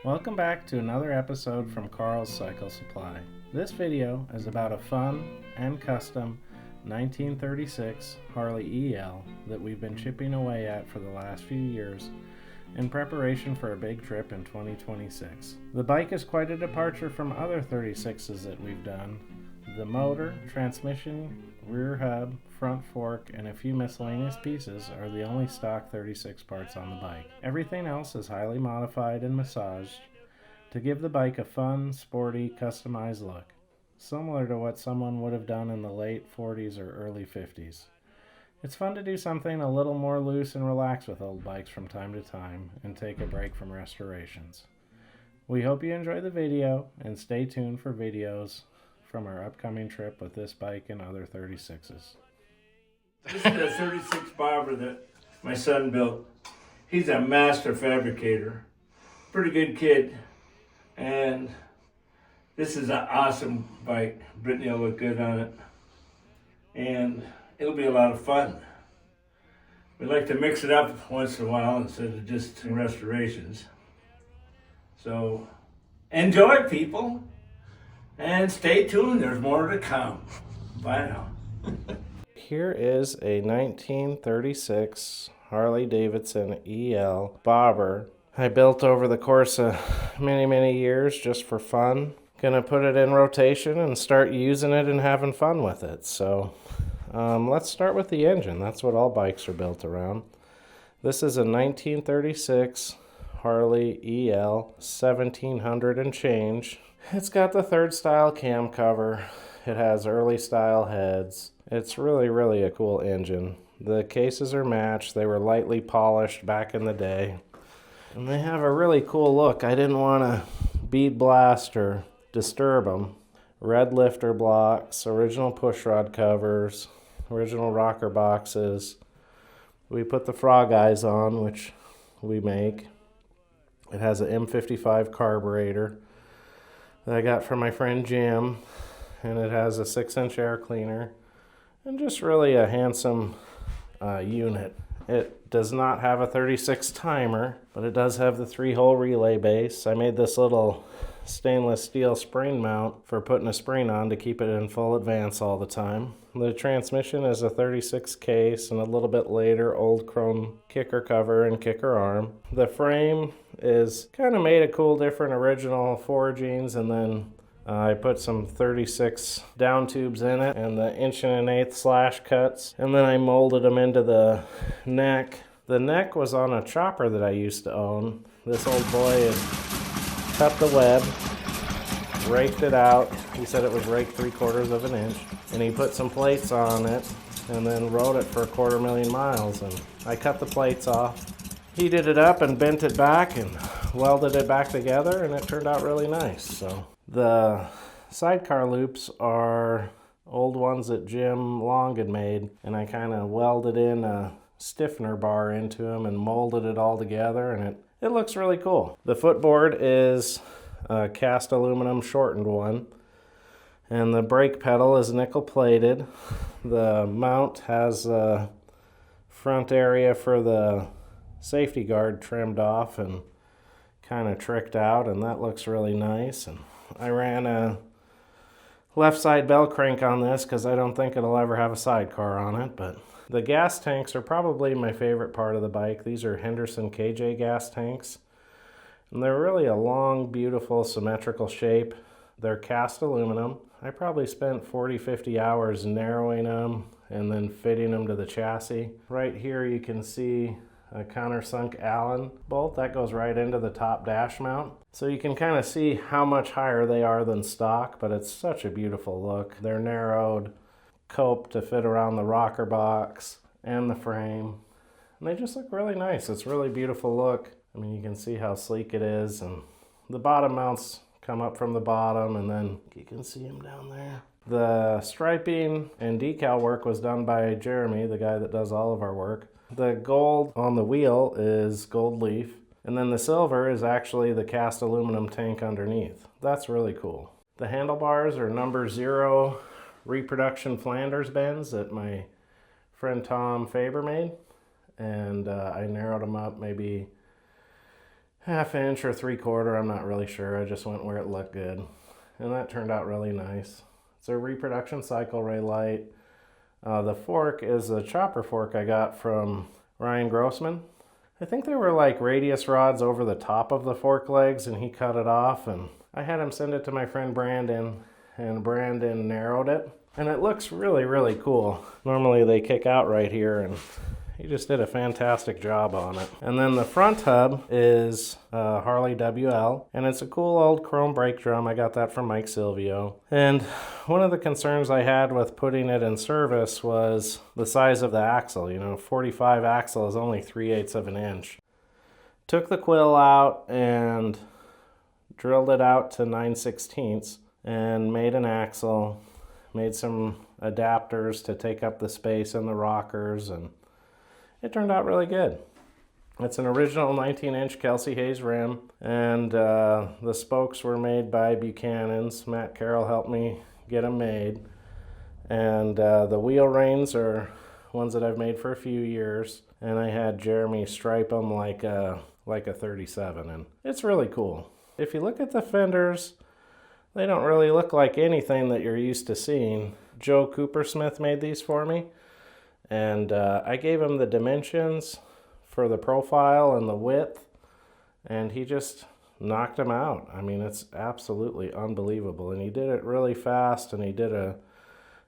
Welcome back to another episode from Carl's Cycle Supply. This video is about a fun and custom 1936 Harley EL that we've been chipping away at for the last few years in preparation for a big trip in 2026. The bike is quite a departure from other 36s that we've done. The motor, transmission, rear hub, front fork, and a few miscellaneous pieces are the only stock 36 parts on the bike. Everything else is highly modified and massaged to give the bike a fun, sporty, customized look, similar to what someone would have done in the late 40s or early 50s. It's fun to do something a little more loose and relaxed with old bikes from time to time and take a break from restorations. We hope you enjoy the video and stay tuned for videos from our upcoming trip with this bike and other 36s. This is a 36 bobber that my son built. He's a master fabricator, pretty good kid, and this is an awesome bike. Brittney will look good on it, and it'll be a lot of fun. We like to mix it up once in a while instead of just restorations. So enjoy, people, and stay tuned. There's more to come. Bye now. Here is a 1936 Harley Davidson EL bobber I built over the course of many years just for fun. Gonna put it in rotation and start using it and having fun with it. So let's start with the engine. That's what all bikes are built around. This is a 1936 Harley EL 1700 and change. It's got the third style cam cover. It has early style heads. It's really a cool engine. The cases are matched. They were lightly polished back in the day. And they have a really cool look. I didn't want to bead blast or disturb them. Red lifter blocks, original pushrod covers, original rocker boxes. We put the frog eyes on, which we make. It has an M55 carburetor that I got from my friend Jim, and it has a 6-inch air cleaner and just really a handsome unit. It does not have a 36 timer, but it does have the 3-hole relay base. I made this little stainless steel spring mount for putting a spring on to keep it in full advance all the time. The transmission is a 36 case and a little bit later old chrome kicker cover and kicker arm. The frame is kind of made of cool different original forgings, and then I put some 36 down tubes in it and the 1 1/8 slash cuts, and then I molded them into the neck. The neck was on a chopper that I used to own. This old boy had cut the web, raked it out. He said it was raked 3/4 of an inch, and he put some plates on it and then rode it for 250,000 miles, and I cut the plates off, heated it up and bent it back and welded it back together, and it turned out really nice. So the sidecar loops are old ones that Jim Long had made, and I kind of welded in a stiffener bar into them and molded it all together, and it looks really cool. The footboard is a cast aluminum shortened one, and the brake pedal is nickel plated. The mount has a front area for the safety guard trimmed off and kind of tricked out, and that looks really nice. And I ran a left side bell crank on this because I don't think it'll ever have a sidecar on it. But the gas tanks are probably my favorite part of the bike. These are Henderson KJ gas tanks, and they're really a long, beautiful, symmetrical shape. They're cast aluminum. I probably spent 40-50 hours narrowing them and then fitting them to the chassis. Right here you can see a countersunk Allen bolt that goes right into the top dash mount. So you can kind of see how much higher they are than stock, but it's such a beautiful look. They're narrowed, coped to fit around the rocker box and the frame, and they just look really nice. It's a really beautiful look. I mean, you can see how sleek it is, and the bottom mounts come up from the bottom, and then you can see them down there. The striping and decal work was done by Jeremy, the guy that does all of our work. The gold on the wheel is gold leaf, and then the silver is actually the cast aluminum tank underneath. That's really cool. The handlebars are number 0 reproduction Flanders bends that my friend Tom Faber made, and I narrowed them up maybe 1/2 inch or 3/4, I'm not really sure. I just went where it looked good. And that turned out really nice. It's a reproduction cycle ray light. The fork is a chopper fork I got from Ryan Grossman. I think they were like radius rods over the top of the fork legs, and he cut it off, and I had him send it to my friend Brandon, and Brandon narrowed it. And it looks really, really cool. Normally they kick out right here, and he just did a fantastic job on it. And then the front hub is Harley WL, and it's a cool old chrome brake drum. I got that from Mike Silvio. And one of the concerns I had with putting it in service was the size of the axle. You know, 45 axle is only 3/8 of an inch. Took the quill out and drilled it out to 9/16 and made an axle, made some adapters to take up the space in the rockers, and it turned out really good. It's an original 19-inch Kelsey Hayes rim, and the spokes were made by Buchanan's. Matt Carroll helped me get them made. And the wheel reins are ones that I've made for a few years, and I had Jeremy stripe them like a 37, and it's really cool. If you look at the fenders, they don't really look like anything that you're used to seeing. Joe Coopersmith made these for me, and I gave him the dimensions for the profile and the width, and he just knocked them out. I mean, it's absolutely unbelievable, and he did it really fast, and he did a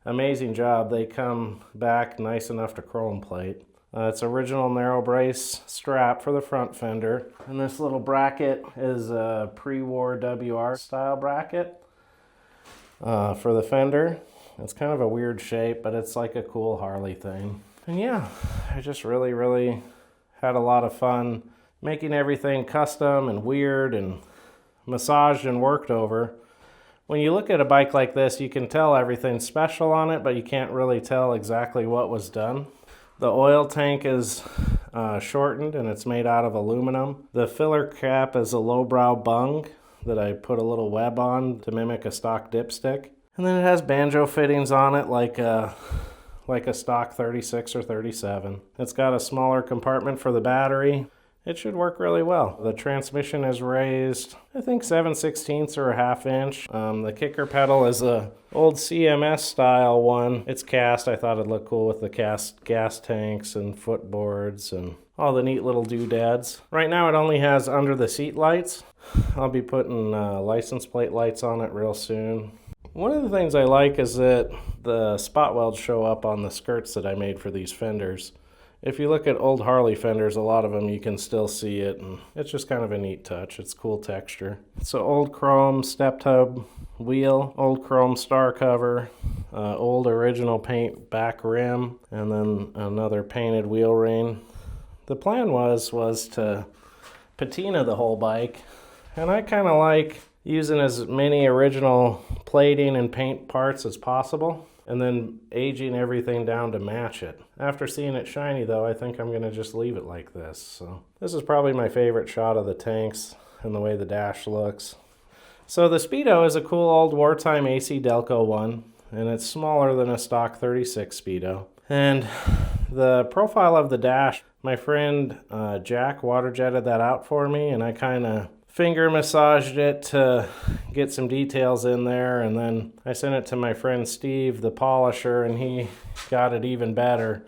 amazing job. They come back nice enough to chrome plate. It's original narrow brace strap for the front fender, and this little bracket is a pre-war WR style bracket for the fender. It's kind of a weird shape, but it's like a cool Harley thing. And yeah, I just really had a lot of fun making everything custom and weird and massaged and worked over. When you look at a bike like this, you can tell everything's special on it, but you can't really tell exactly what was done. The oil tank is shortened, and it's made out of aluminum. The filler cap is a lowbrow bung that I put a little web on to mimic a stock dipstick. And then it has banjo fittings on it like a stock 36 or 37. It's got a smaller compartment for the battery. It should work really well. The transmission is raised, I think 7/16 or a 1/2 inch. The kicker pedal is a old CMS style one. It's cast. I thought it'd look cool with the cast gas tanks and footboards and all the neat little doodads. Right now it only has under the seat lights. I'll be putting license plate lights on it real soon. One of the things I like is that the spot welds show up on the skirts that I made for these fenders. If you look at old Harley fenders, a lot of them you can still see it, and it's just kind of a neat touch. It's cool texture. It's an old chrome step tub wheel, old chrome star cover, old original paint back rim, and then another painted wheel ring. The plan was to patina the whole bike, and I kind of like using as many original plating and paint parts as possible, and then aging everything down to match it. After seeing it shiny though, I think I'm going to just leave it like this. So this is probably my favorite shot of the tanks and the way the dash looks. So the Speedo is a cool old wartime AC Delco one, and it's smaller than a stock 36 Speedo. And the profile of the dash, my friend Jack water jetted that out for me, and I kind of finger massaged it to get some details in there, and then I sent it to my friend Steve, the polisher, and he got it even better.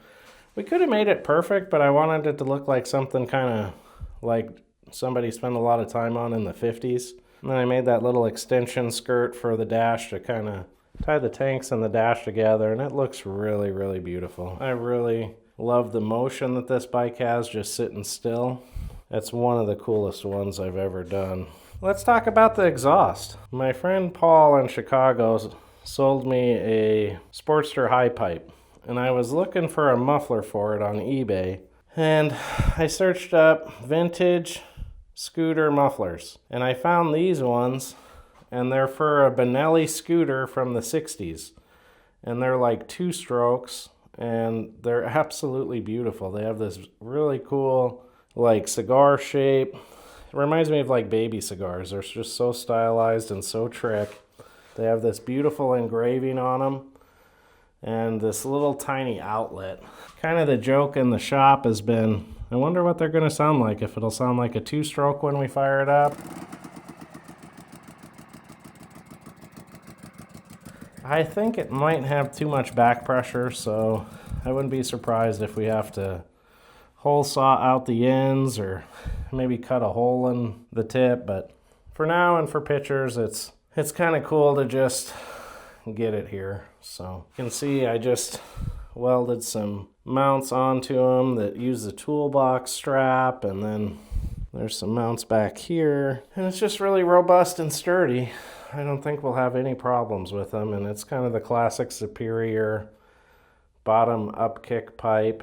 We could have made it perfect, but I wanted it to look like something kind of like somebody spent a lot of time on in the 50s. And then I made that little extension skirt for the dash to kind of tie the tanks and the dash together, and it looks really beautiful. I really love the motion that this bike has just sitting still. It's one of the coolest ones I've ever done. Let's talk about the exhaust. My friend Paul in Chicago sold me a Sportster high pipe, and I was looking for a muffler for it on eBay, and I searched up vintage scooter mufflers, and I found these ones, and they're for a Benelli scooter from the 60s, and they're like 2 strokes, and they're absolutely beautiful. They have this really cool like cigar shape. It reminds me of like baby cigars. They're just so stylized and so trick. They have this beautiful engraving on them and this little tiny outlet. Kind of the joke in the shop has been I wonder what they're going to sound like, if it'll sound like a two-stroke when we fire it up. I think it might have too much back pressure, so I wouldn't be surprised if we have to hole saw out the ends or maybe cut a hole in the tip. But for now and for pictures, it's kind of cool to just get it here. So you can see I just welded some mounts onto them that use the toolbox strap, and then there's some mounts back here, and it's just really robust and sturdy. I don't think we'll have any problems with them, and it's kind of the classic Superior bottom up kick pipe.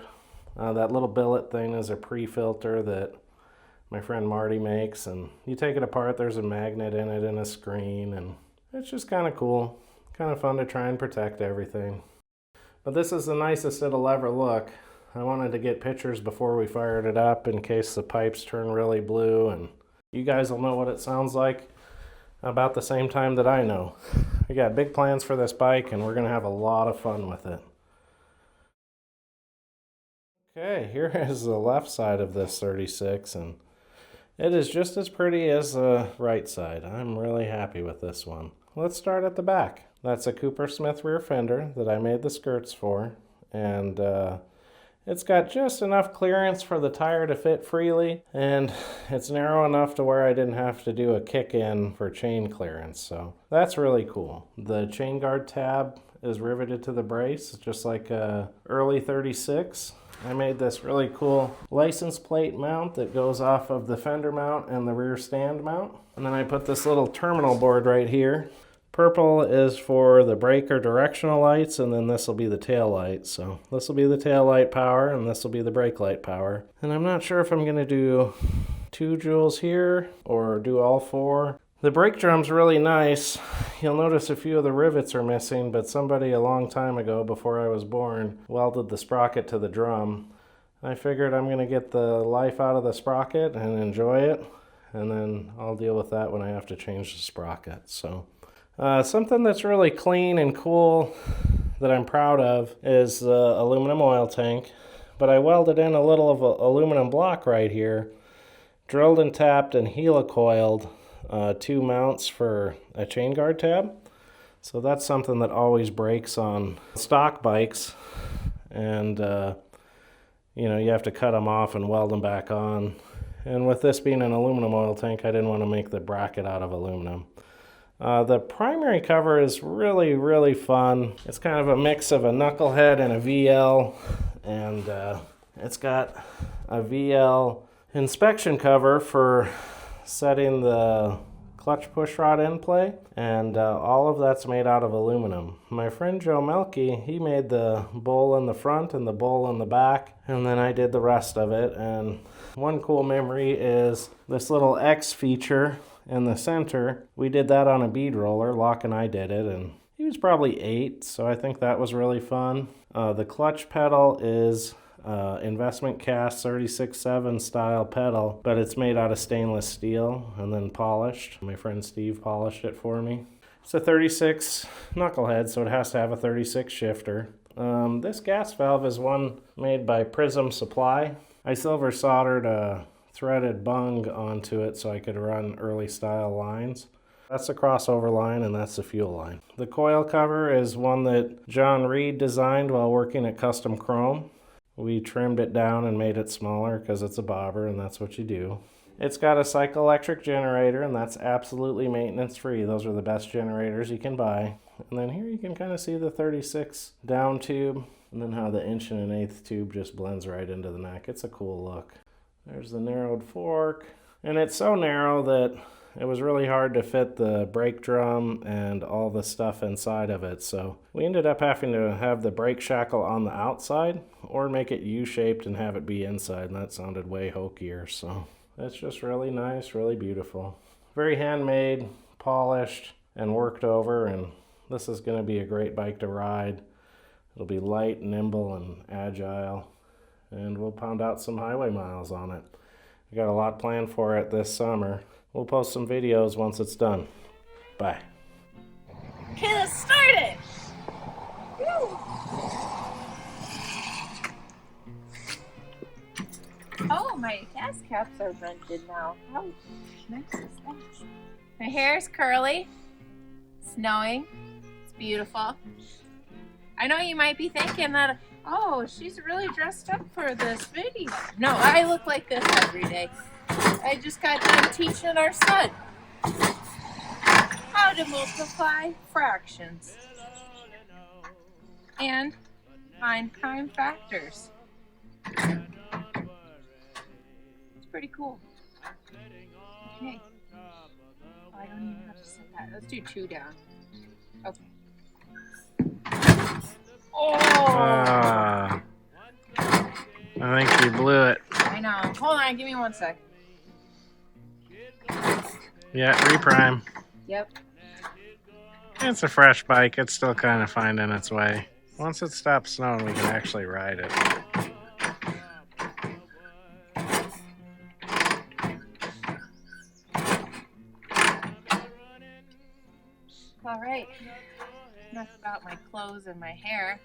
That little billet thing is a pre-filter that my friend Marty makes, and you take it apart, there's a magnet in it and a screen, and it's just kind of cool. Kind of fun to try and protect everything. But this is the nicest it'll ever look. I wanted to get pictures before we fired it up in case the pipes turn really blue, and you guys will know what it sounds like about the same time that I know. We got big plans for this bike, and we're going to have a lot of fun with it. Okay, here is the left side of this 36, and it is just as pretty as the right side. I'm really happy with this one. Let's start at the back. That's a Cooper Smith rear fender that I made the skirts for, and it's got just enough clearance for the tire to fit freely, and it's narrow enough to where I didn't have to do a kick-in for chain clearance, so that's really cool. The chain guard tab is riveted to the brace, just like a early 36. I made this really cool license plate mount that goes off of the fender mount and the rear stand mount. And then I put this little terminal board right here. Purple is for the brake or directional lights, and then this will be the tail light. So this will be the tail light power, and this will be the brake light power. And I'm not sure if I'm going to do 2 joules here or do all 4. The brake drum's really nice. You'll notice a few of the rivets are missing, but somebody a long time ago, before I was born, welded the sprocket to the drum. I figured I'm going to get the life out of the sprocket and enjoy it, and then I'll deal with that when I have to change the sprocket. So something that's really clean and cool that I'm proud of is the aluminum oil tank, but I welded in a little of a aluminum block right here, drilled and tapped and helicoiled 2 mounts for a chain guard tab. So that's something that always breaks on stock bikes, and you have to cut them off and weld them back on. And with this being an aluminum oil tank, I didn't want to make the bracket out of aluminum. The primary cover is really, really fun. It's kind of a mix of a Knucklehead and a VL, and it's got a VL inspection cover for setting the clutch pushrod in play, and all of that's made out of aluminum. My friend Joe Melke, he made the bowl in the front and the bowl in the back, and then I did the rest of it. And one cool memory is this little X feature in the center. We did that on a bead roller. Locke and I did it, and he was probably 8, so I think that was really fun. The clutch pedal is investment cast 36/7 style pedal, but it's made out of stainless steel and then polished. My friend Steve polished it for me. It's a 36 Knucklehead, so it has to have a 36 shifter. This gas valve is one made by Prism Supply. I silver soldered a threaded bung onto it so I could run early style lines. That's the crossover line, and that's the fuel line. The coil cover is one that John Reed designed while working at Custom Chrome. We trimmed it down and made it smaller because it's a bobber, and that's what you do. It's got a cycle electric generator, and that's absolutely maintenance free. Those are the best generators you can buy. And then here you can kind of see the 36 down tube, and then how the 1 1/8" tube just blends right into the neck. It's a cool look. There's the narrowed fork, and it's so narrow that it was really hard to fit the brake drum and all the stuff inside of it, so we ended up having to have the brake shackle on the outside or make it U-shaped and have it be inside, and that sounded way hokier. So it's just really nice, really beautiful. Very handmade, polished, and worked over, and this is going to be a great bike to ride. It'll be light, nimble, and agile, and we'll pound out some highway miles on it. We got a lot planned for it this summer. We'll post some videos once it's done. Bye. Okay, let's start it! Woo. Oh, my gas caps are vented now. How nice is that? My hair is curly. Snowing. It's beautiful. I know you might be thinking that, oh, she's really dressed up for this video. No, I look like this every day. I just got done teaching our son how to multiply fractions and find prime factors. It's pretty cool. Okay. Oh, I don't even have to set that. Let's do 2 down. Okay. Oh! I think you blew it. I know. Hold on, give me 1 sec. Yeah, reprime. Yep. It's a fresh bike. It's still kind of finding its way. Once it stops snowing, we can actually ride it. All right. Enough about my clothes and my hair.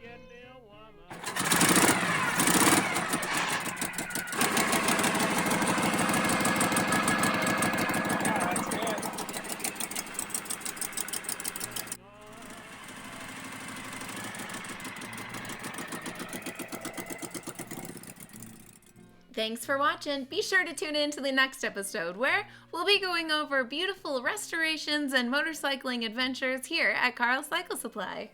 Thanks for watching. Be sure to tune in to the next episode where we'll be going over beautiful restorations and motorcycling adventures here at Carl's Cycle Supply.